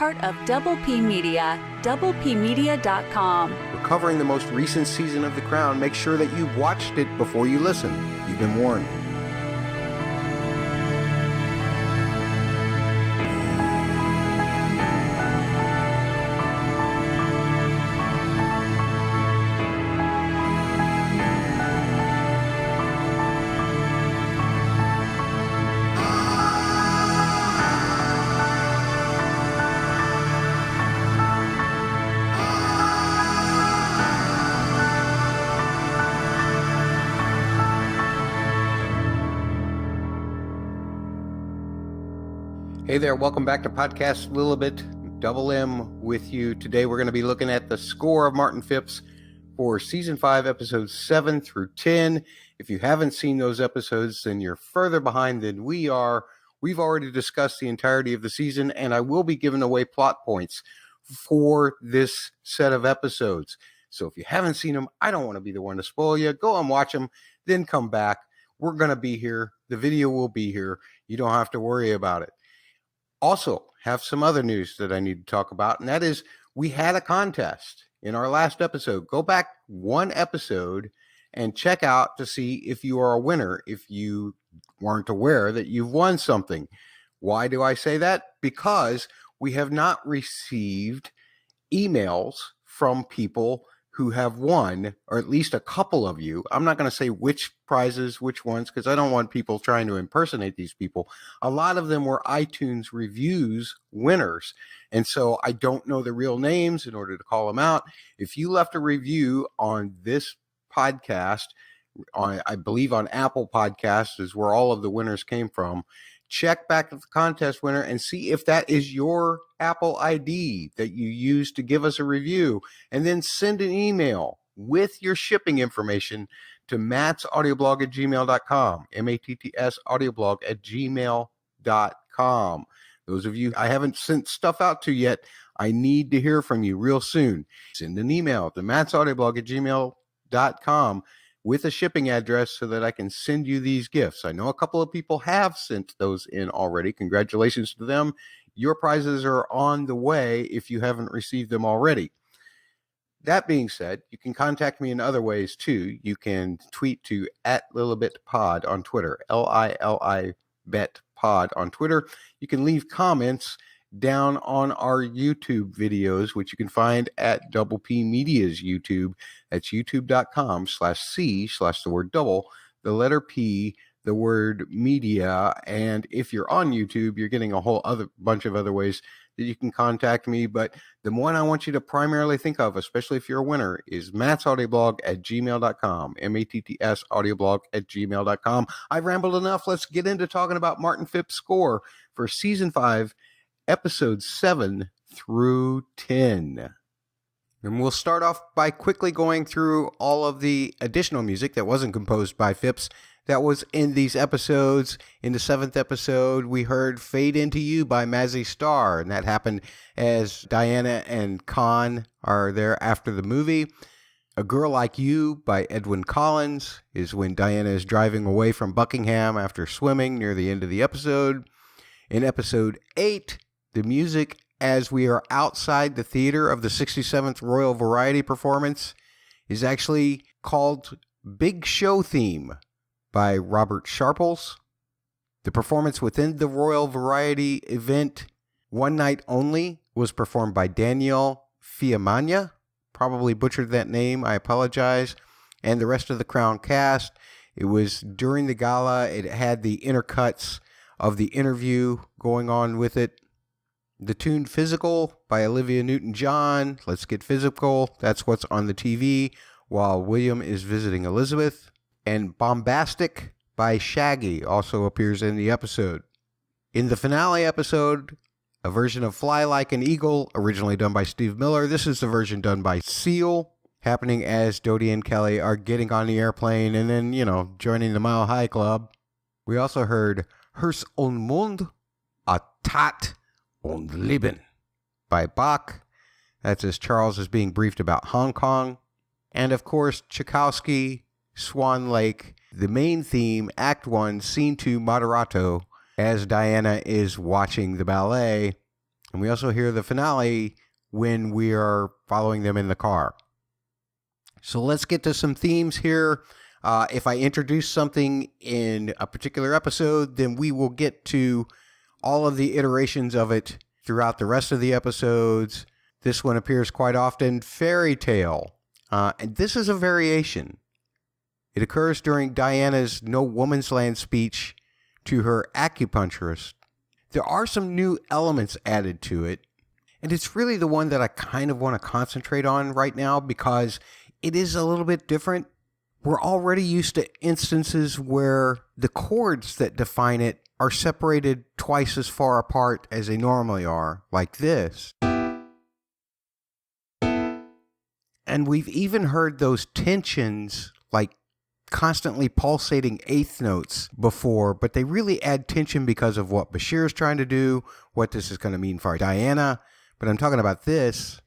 part of Double P Media, doublepmedia.com. We're covering the most recent season of The Crown. Make sure that you've watched it before you listen. You've been warned. Hey there, welcome back to Podcast Lilibet, Double M with you. Today we're going to be looking at the score of Martin Phipps for Season 5, Episodes 7 through 10. If you haven't seen those episodes, then you're further behind than we are. We've already discussed the entirety of the season, and I will be giving away plot points for this set of episodes. So if you haven't seen them, I don't want to be the one to spoil you. Go and watch them, then come back. We're going to be here. The video will be here. You don't have to worry about it. Also, have some other news that I need to talk about, and that is we had a contest in our last episode. Go back one episode and check out to see if you are a winner, if you weren't aware that you've won something. Why do I say that? Because we have not received emails from people who have won, or at least a couple of you. I'm not going to say which prizes, which ones, because I don't want people trying to impersonate these people. A lot of them were iTunes reviews winners, and so I don't know the real names in order to call them out. If you left a review on this podcast, I believe on Apple Podcasts is where all of the winners came from, check back at the contest winner and see if that is your Apple ID that you used to give us a review, and then send an email with your shipping information to mattsaudioblog@gmail.com, MATTS audioblog@gmail.com. Those of you I haven't sent stuff out to yet, I need to hear from you real soon. Send an email to mattsaudioblog@gmail.com with a shipping address so that I can send you these gifts. I know a couple of people have sent those in already. Congratulations to them. Your prizes are on the way if you haven't received them already. That being said, you can contact me in other ways too. You can tweet to @LilibetPod on Twitter, LILIBetPod on Twitter. You can leave comments down on our YouTube videos, which you can find at Double P Media's YouTube. That's youtube.com/C/the word double, the letter P, the word media. And if you're on YouTube, you're getting a whole other bunch of other ways that you can contact me. But the one I want you to primarily think of, especially if you're a winner, is mattsaudioblog@gmail.com, MATTS audioblog@gmail.com. I've rambled enough. Let's get into talking about Martin Phipps' score for Season 5, Episodes 7 through 10. And we'll start off by quickly going through all of the additional music that wasn't composed by Phipps that was in these episodes. In the 7th episode, we heard Fade Into You by Mazzy Star, and that happened as Diana and Khan are there after the movie. A Girl Like You by Edwyn Collins is when Diana is driving away from Buckingham after swimming near the end of the episode. In episode 8, the music as we are outside the theater of the 67th Royal Variety performance is actually called Big Show Theme by Robert Sharples. The performance within the Royal Variety event, One Night Only, was performed by Daniel Fiamania. Probably butchered that name, I apologize. And the rest of the Crown cast. It was during the gala. It had the intercuts of the interview going on with it. The tune Physical by Olivia Newton-John. Let's Get Physical. That's what's on the TV while William is visiting Elizabeth. And Bombastic by Shaggy also appears in the episode. In the finale episode, a version of Fly Like an Eagle, originally done by Steve Miller. This is the version done by Seal, happening as Dodi and Kelly are getting on the airplane and then, joining the Mile High Club. We also heard Hers on Mond, a Tat und Leben by Bach. That's as Charles is being briefed about Hong Kong. And of course, Tchaikovsky, Swan Lake, the main theme, Act 1, Scene 2, Moderato, as Diana is watching the ballet. And we also hear the finale when we are following them in the car. So let's get to some themes here. If I introduce something in a particular episode, then we will get to all of the iterations of it throughout the rest of the episodes. This one appears quite often, fairy tale. And this is a variation. It occurs during Diana's No Woman's Land speech to her acupuncturist. There are some new elements added to it, and it's really the one that I kind of want to concentrate on right now because it is a little bit different. We're already used to instances where the chords that define it are separated twice as far apart as they normally are, like this. And we've even heard those tensions, like constantly pulsating eighth notes before, but they really add tension because of what Bashir is trying to do, what this is going to mean for Diana. But I'm talking about this.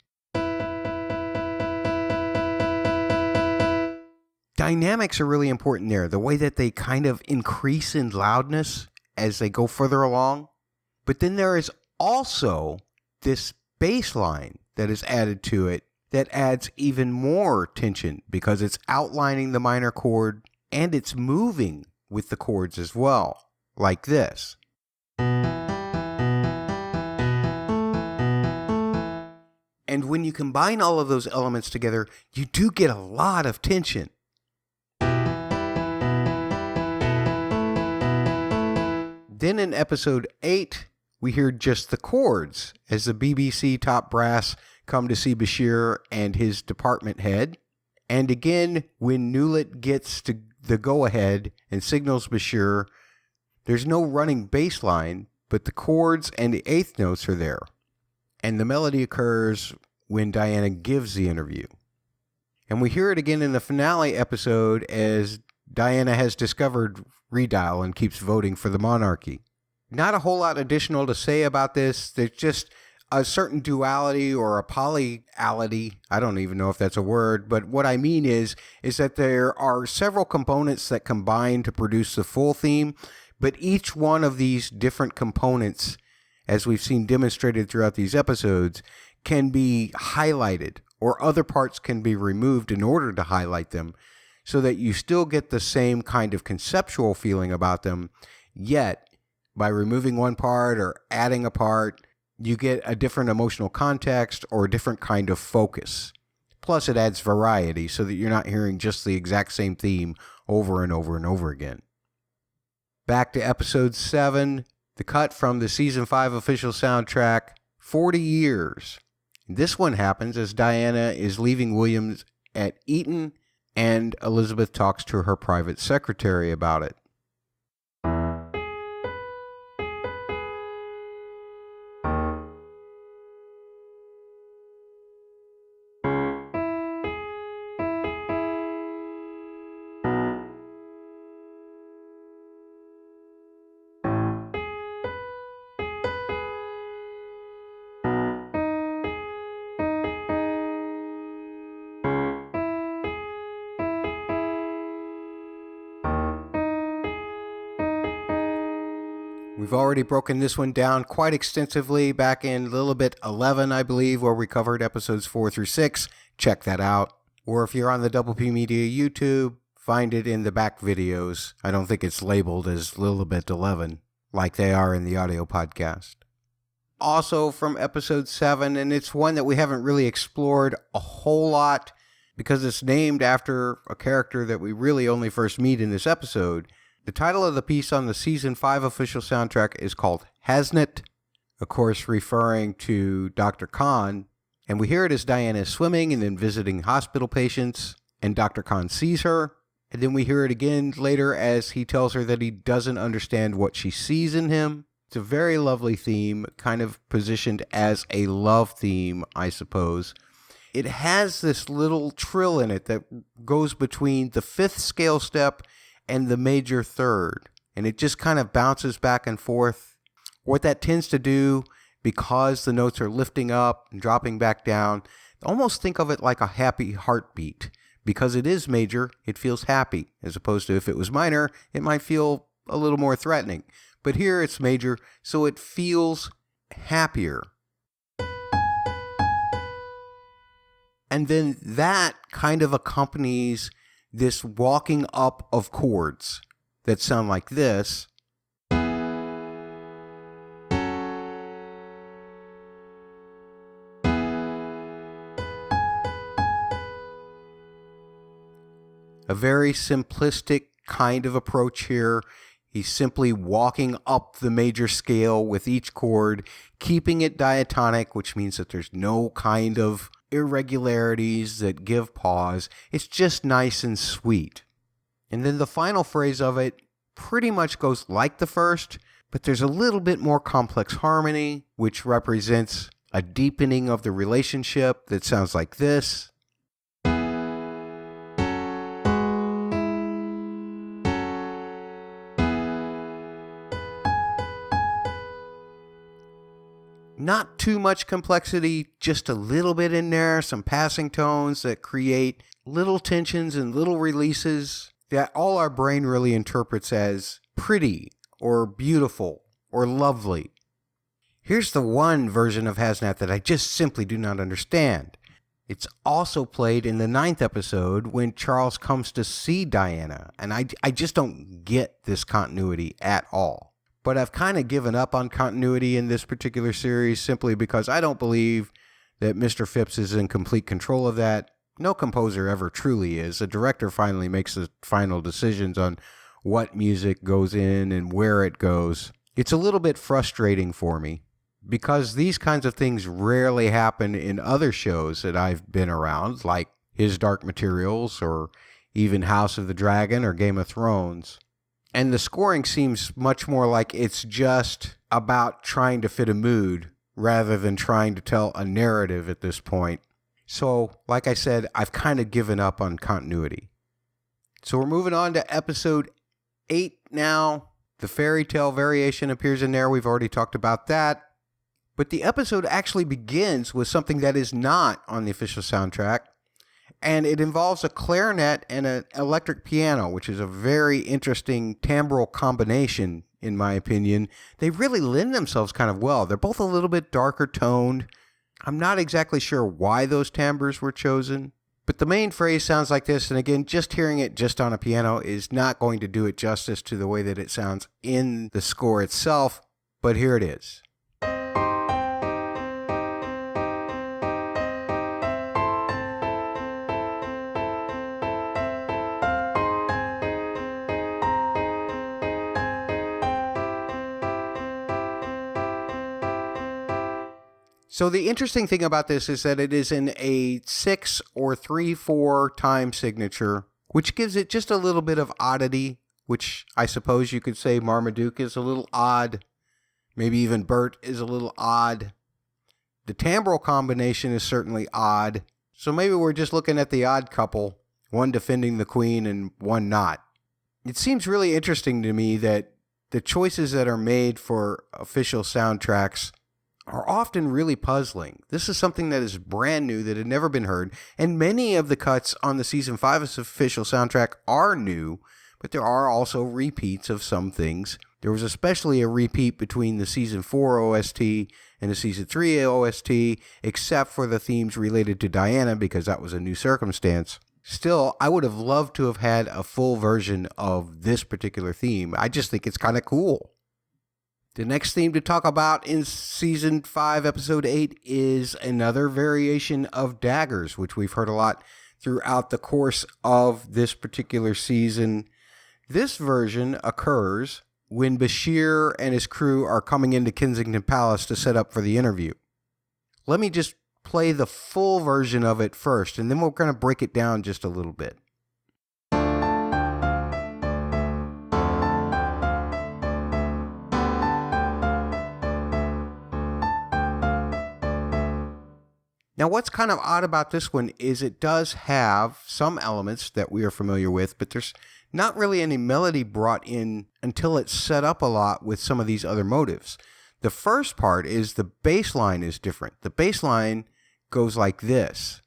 Dynamics are really important there. The way that they kind of increase in loudness as they go further along. But then there is also this bass line that is added to it that adds even more tension because it's outlining the minor chord and it's moving with the chords as well, like this. And when you combine all of those elements together, you do get a lot of tension. Then in episode 8, we hear just the chords as the BBC top brass come to see Bashir and his department head. And again, when Nulit gets to the go-ahead and signals Bashir, there's no running bass line, but the chords and the eighth notes are there. And the melody occurs when Diana gives the interview. And we hear it again in the finale episode as Diana has discovered Redial and keeps voting for the monarchy. Not a whole lot additional to say about this. There's just a certain duality or a polyality. I don't even know if that's a word, but what I mean is that there are several components that combine to produce the full theme, but each one of these different components, as we've seen demonstrated throughout these episodes, can be highlighted, or other parts can be removed in order to highlight them, so that you still get the same kind of conceptual feeling about them, yet by removing one part or adding a part, you get a different emotional context or a different kind of focus. Plus, it adds variety so that you're not hearing just the exact same theme over and over and over again. Back to episode 7, the cut from the season 5 official soundtrack, 40 Years. This one happens as Diana is leaving Williams at Eton, and Elizabeth talks to her private secretary about it. We've already broken this one down quite extensively back in Lilibet 11, I believe, where we covered episodes 4 through 6. Check that out. Or if you're on the Double P Media YouTube, find it in the back videos. I don't think it's labeled as Lilibet 11 like they are in the audio podcast. Also from episode 7, and it's one that we haven't really explored a whole lot because it's named after a character that we really only first meet in this episode. The title of the piece on the Season 5 official soundtrack is called Hasn't, of course referring to Dr. Khan, and we hear it as Diana is swimming and then visiting hospital patients, and Dr. Khan sees her, and then we hear it again later as he tells her that he doesn't understand what she sees in him. It's a very lovely theme, kind of positioned as a love theme, I suppose. It has this little trill in it that goes between the 5th scale step and the major 3rd, and it just kind of bounces back and forth. What that tends to do, because the notes are lifting up and dropping back down, almost think of it like a happy heartbeat. Because it is major, it feels happy, as opposed to if it was minor, it might feel a little more threatening. But here it's major, so it feels happier. And then that kind of accompanies this walking up of chords that sound like this. A very simplistic kind of approach here. He's simply walking up the major scale with each chord, keeping it diatonic, which means that there's no kind of irregularities that give pause. It's just nice and sweet. And then the final phrase of it pretty much goes like the first, but there's a little bit more complex harmony, which represents a deepening of the relationship that sounds like this. Not too much complexity, just a little bit in there, some passing tones that create little tensions and little releases that all our brain really interprets as pretty or beautiful or lovely. Here's the one version of Hazmat that I just simply do not understand. It's also played in the 9th episode when Charles comes to see Diana, and I just don't get this continuity at all. But I've kind of given up on continuity in this particular series simply because I don't believe that Mr. Phipps is in complete control of that. No composer ever truly is. A director finally makes the final decisions on what music goes in and where it goes. It's a little bit frustrating for me because these kinds of things rarely happen in other shows that I've been around, like His Dark Materials or even House of the Dragon or Game of Thrones. And the scoring seems much more like it's just about trying to fit a mood rather than trying to tell a narrative at this point. So, like I said, I've kind of given up on continuity. So we're moving on to episode 8 now. The fairy tale variation appears in there. We've already talked about that. But the episode actually begins with something that is not on the official soundtrack. And it involves a clarinet and an electric piano, which is a very interesting timbral combination, in my opinion. They really lend themselves kind of well. They're both a little bit darker toned. I'm not exactly sure why those timbres were chosen, but the main phrase sounds like this. And again, just hearing it just on a piano is not going to do it justice to the way that it sounds in the score itself. But here it is. So the interesting thing about this is that it is in a 6 or 3/4 time signature, which gives it just a little bit of oddity, which I suppose you could say Marmaduke is a little odd. Maybe even Bert is a little odd. The timbral combination is certainly odd. So maybe we're just looking at the odd couple, one defending the queen and one not. It seems really interesting to me that the choices that are made for official soundtracks are often really puzzling. This is something that is brand new that had never been heard, and many of the cuts on the Season 5 official soundtrack are new, but there are also repeats of some things. There was especially a repeat between the Season 4 OST and the Season 3 OST, except for the themes related to Diana, because that was a new circumstance. Still, I would have loved to have had a full version of this particular theme. I just think it's kind of cool. The next theme to talk about in Season 5, Episode 8 is another variation of Daggers, which we've heard a lot throughout the course of this particular season. This version occurs when Bashir and his crew are coming into Kensington Palace to set up for the interview. Let me just play the full version of it first, and then we're going to break it down just a little bit. Now, what's kind of odd about this one is it does have some elements that we are familiar with, but there's not really any melody brought in until it's set up a lot with some of these other motives. The first part is the bass line is different. The bass line goes like this.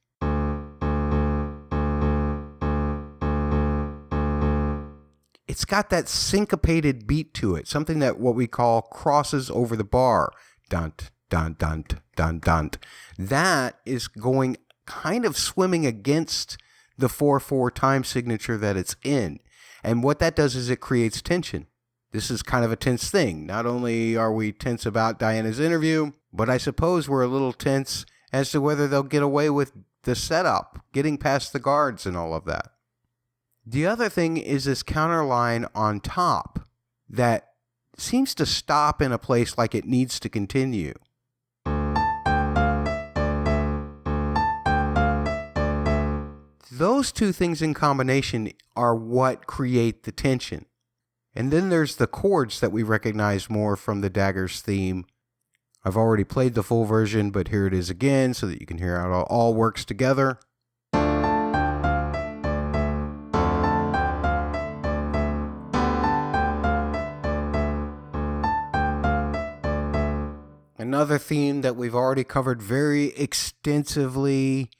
It's got that syncopated beat to it, something that what we call crosses over the bar. Dunt, dun, dun, dun, dun. That is going kind of swimming against the 4/4 time signature that it's in. And what that does is it creates tension. This is kind of a tense thing. Not only are we tense about Diana's interview, but I suppose we're a little tense as to whether they'll get away with the setup, getting past the guards and all of that. The other thing is this counter line on top that seems to stop in a place like it needs to continue. Those two things in combination are what create the tension. And then there's the chords that we recognize more from the Daggers theme. I've already played the full version, but here it is again so that you can hear how it all works together. Another theme that we've already covered very extensively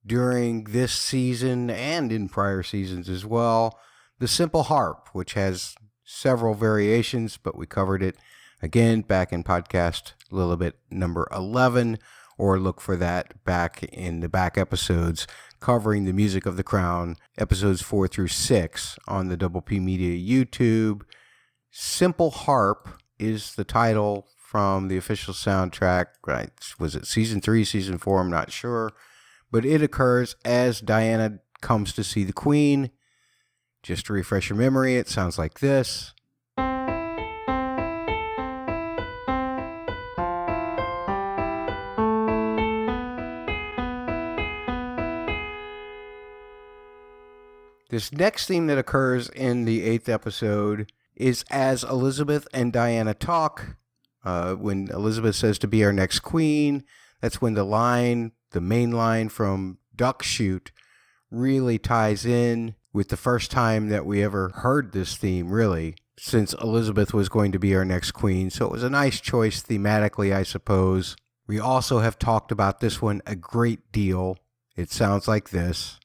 during this season and in prior seasons as well, the simple harp, which has several variations, but we covered it again back in podcast Lilibet number 11, or look for that back in the back episodes covering the music of the Crown, episodes 4 through 6 on the Double P Media YouTube. Simple Harp is the title from the official soundtrack. Right? Was it season 3, season 4? I'm not sure. But it occurs as Diana comes to see the Queen. Just to refresh your memory, it sounds like this. This next theme that occurs in the 8th episode is as Elizabeth and Diana talk. When Elizabeth says to be our next queen, that's when the main line from Duck Shoot, really ties in with the first time that we ever heard this theme, really, since Elizabeth was going to be our next queen. So it was a nice choice thematically, I suppose. We also have talked about this one a great deal. It sounds like this.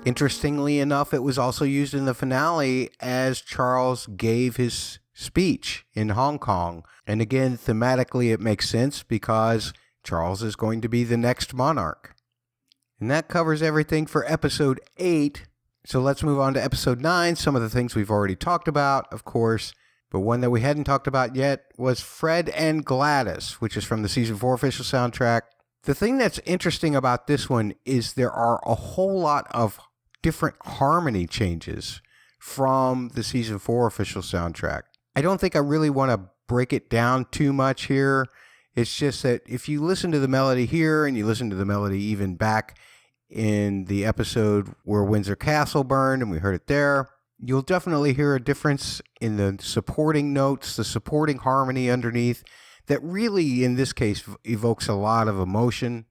Interestingly enough, it was also used in the finale as Charles gave his speech in Hong Kong. And again, thematically, it makes sense because Charles is going to be the next monarch. And that covers everything for episode 8. So let's move on to episode 9. Some of the things we've already talked about, of course. But one that we hadn't talked about yet was Fred and Gladys, which is from the season 4 official soundtrack. The thing that's interesting about this one is there are a whole lot of different harmony changes from the season 4 official soundtrack. I don't think I really want to break it down too much here. It's just that if you listen to the melody here and you listen to the melody even back in the episode where Windsor Castle burned and we heard it there, you'll definitely hear a difference in the supporting notes, the supporting harmony underneath that really, in this case, evokes a lot of emotion.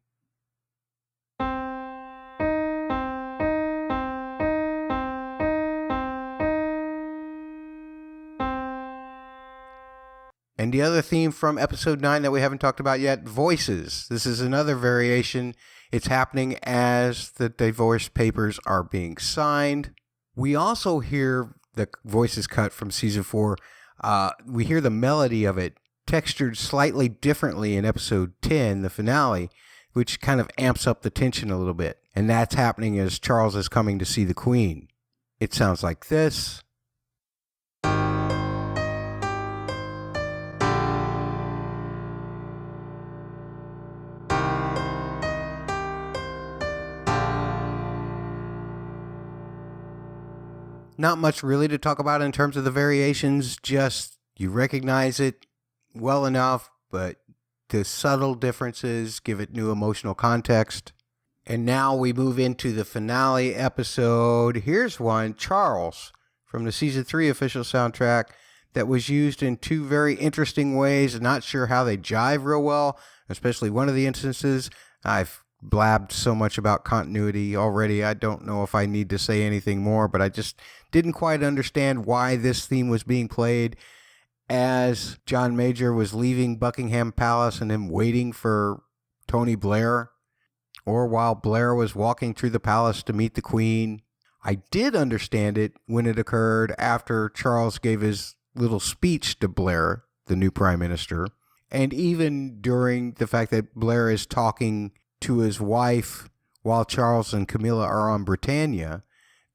And the other theme from episode 9 that we haven't talked about yet, voices. This is another variation. It's happening as the divorce papers are being signed. We also hear the voices cut from season 4. We hear the melody of it textured slightly differently in episode 10, the finale, which kind of amps up the tension a little bit. And that's happening as Charles is coming to see the Queen. It sounds like this. Not much really to talk about in terms of the variations, just you recognize it well enough, but the subtle differences give it new emotional context. And now we move into the finale episode. Here's one, Charles, from the season 3 official soundtrack that was used in two very interesting ways. Not sure how they jive real well, especially one of the instances. I've blabbed so much about continuity already. I don't know if I need to say anything more, but I just didn't quite understand why this theme was being played as John Major was leaving Buckingham Palace and him waiting for Tony Blair, or while Blair was walking through the palace to meet the Queen. I did understand it when it occurred after Charles gave his little speech to Blair, the new prime minister, and even during the fact that Blair is talking to his wife while Charles and Camilla are on Britannia.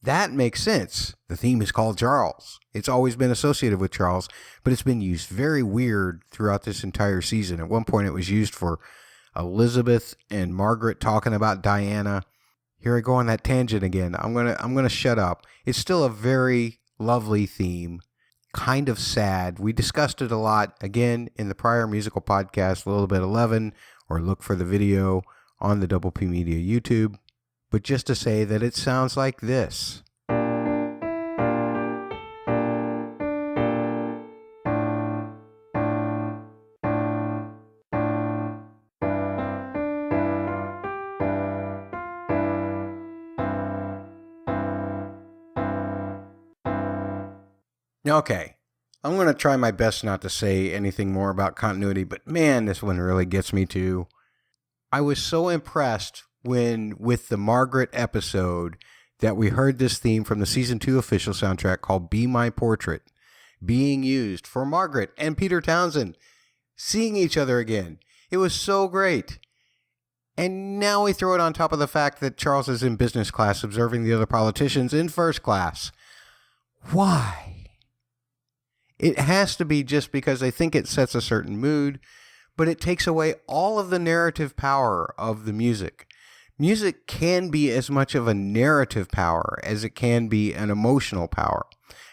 That makes sense. The theme is called Charles. It's always been associated with Charles, but it's been used very weird throughout this entire season. At one point, it was used for Elizabeth and Margaret talking about Diana. Here I go on that tangent again. I'm gonna shut up. It's still a very lovely theme, kind of sad. We discussed it a lot again in the prior musical podcast, Lilibet 11, or look for the video on the Double P Media YouTube. But just to say that it sounds like this. Okay, I'm going to try my best not to say anything more about continuity, but man, this one really gets me too. I was so impressed with the Margaret episode that we heard this theme from the season 2 official soundtrack called Be My Portrait being used for Margaret and Peter Townsend seeing each other again. It was so great. And now we throw it on top of the fact that Charles is in business class observing the other politicians in first class. Why? It has to be just because they think it sets a certain mood, but it takes away all of the narrative power of the music. Music can be as much of a narrative power as it can be an emotional power.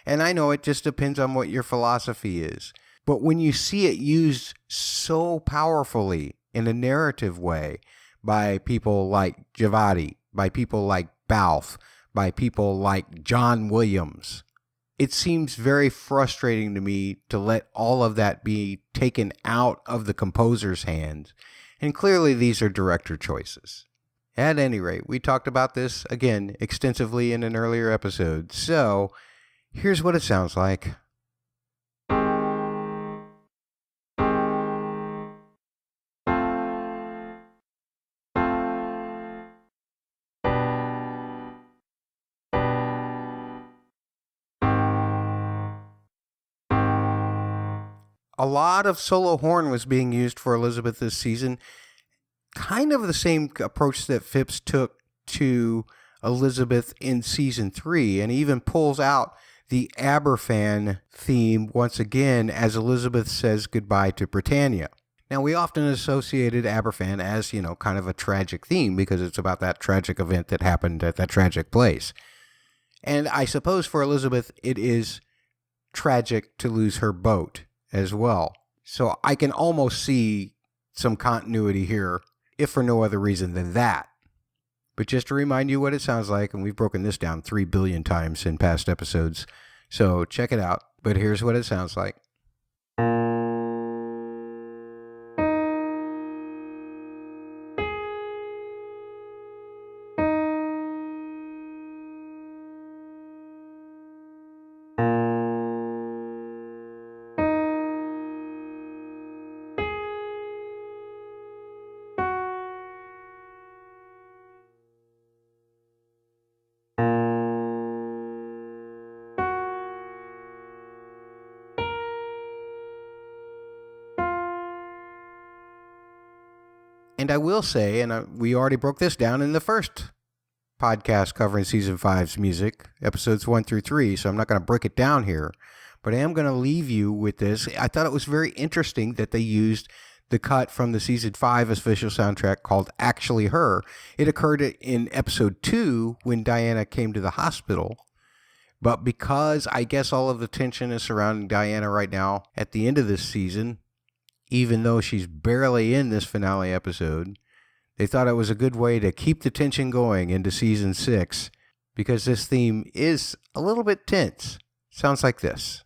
And I know it just depends on what your philosophy is. But when you see it used so powerfully in a narrative way by people like Javadi, by people like Balfe, by people like John Williams, it seems very frustrating to me to let all of that be taken out of the composer's hands. And clearly these are director choices. At any rate, we talked about this, again, extensively in an earlier episode. So, here's what it sounds like. A lot of solo horn was being used for Elizabeth this season. Kind of the same approach that Phipps took to Elizabeth in season 3, and even pulls out the Aberfan theme once again as Elizabeth says goodbye to Britannia. Now, we often associated Aberfan as, kind of a tragic theme because it's about that tragic event that happened at that tragic place. And I suppose for Elizabeth, it is tragic to lose her boat as well. So I can almost see some continuity here, if for no other reason than that. But just to remind you what it sounds like, and we've broken this down 3 billion times in past episodes, so check it out. But here's what it sounds like. And I will say, and we already broke this down in the first podcast covering Season 5's music, episodes 1 through 3, so I'm not going to break it down here, but I am going to leave you with this. I thought it was very interesting that they used the cut from the Season 5 official soundtrack called Actually Her. It occurred in episode 2 when Diana came to the hospital, but because I guess all of the tension is surrounding Diana right now at the end of this season, even though she's barely in this finale episode, they thought it was a good way to keep the tension going into season 6 because this theme is a little bit tense. Sounds like this.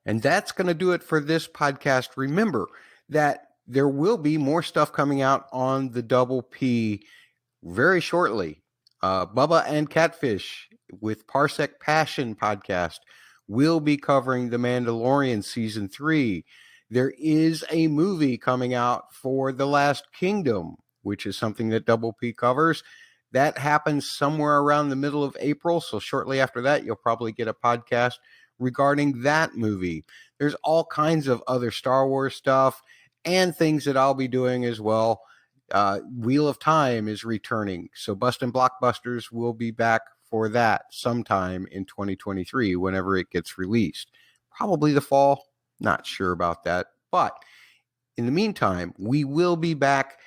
And that's going to do it for this podcast. Remember that there will be more stuff coming out on the Double P very shortly. Bubba and Catfish with Parsec Passion podcast We'll be covering The Mandalorian Season 3. There is a movie coming out for The Last Kingdom, which is something that Double P covers. That happens somewhere around the middle of April, so shortly after that, you'll probably get a podcast regarding that movie. There's all kinds of other Star Wars stuff and things that I'll be doing as well. Wheel of Time is returning, so Bustin' Blockbusters will be back for that sometime in 2023 whenever it gets released. Probably the fall, not sure about that. But in the meantime, we will be back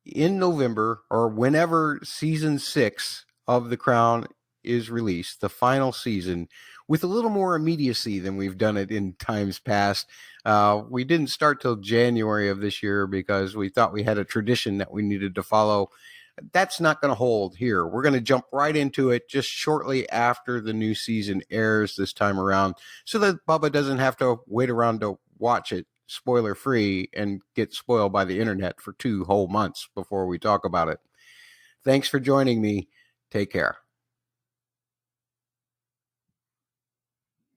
in November or whenever season 6 of The Crown is released, the final season, with a little more immediacy than we've done it in times past. We didn't start till January of this year because we thought we had a tradition that we needed to follow. That's not going to hold here. We're going to jump right into it just shortly after the new season airs this time around so that Bubba doesn't have to wait around to watch it spoiler free and get spoiled by the internet for 2 whole months before we talk about it. Thanks for joining me. Take care.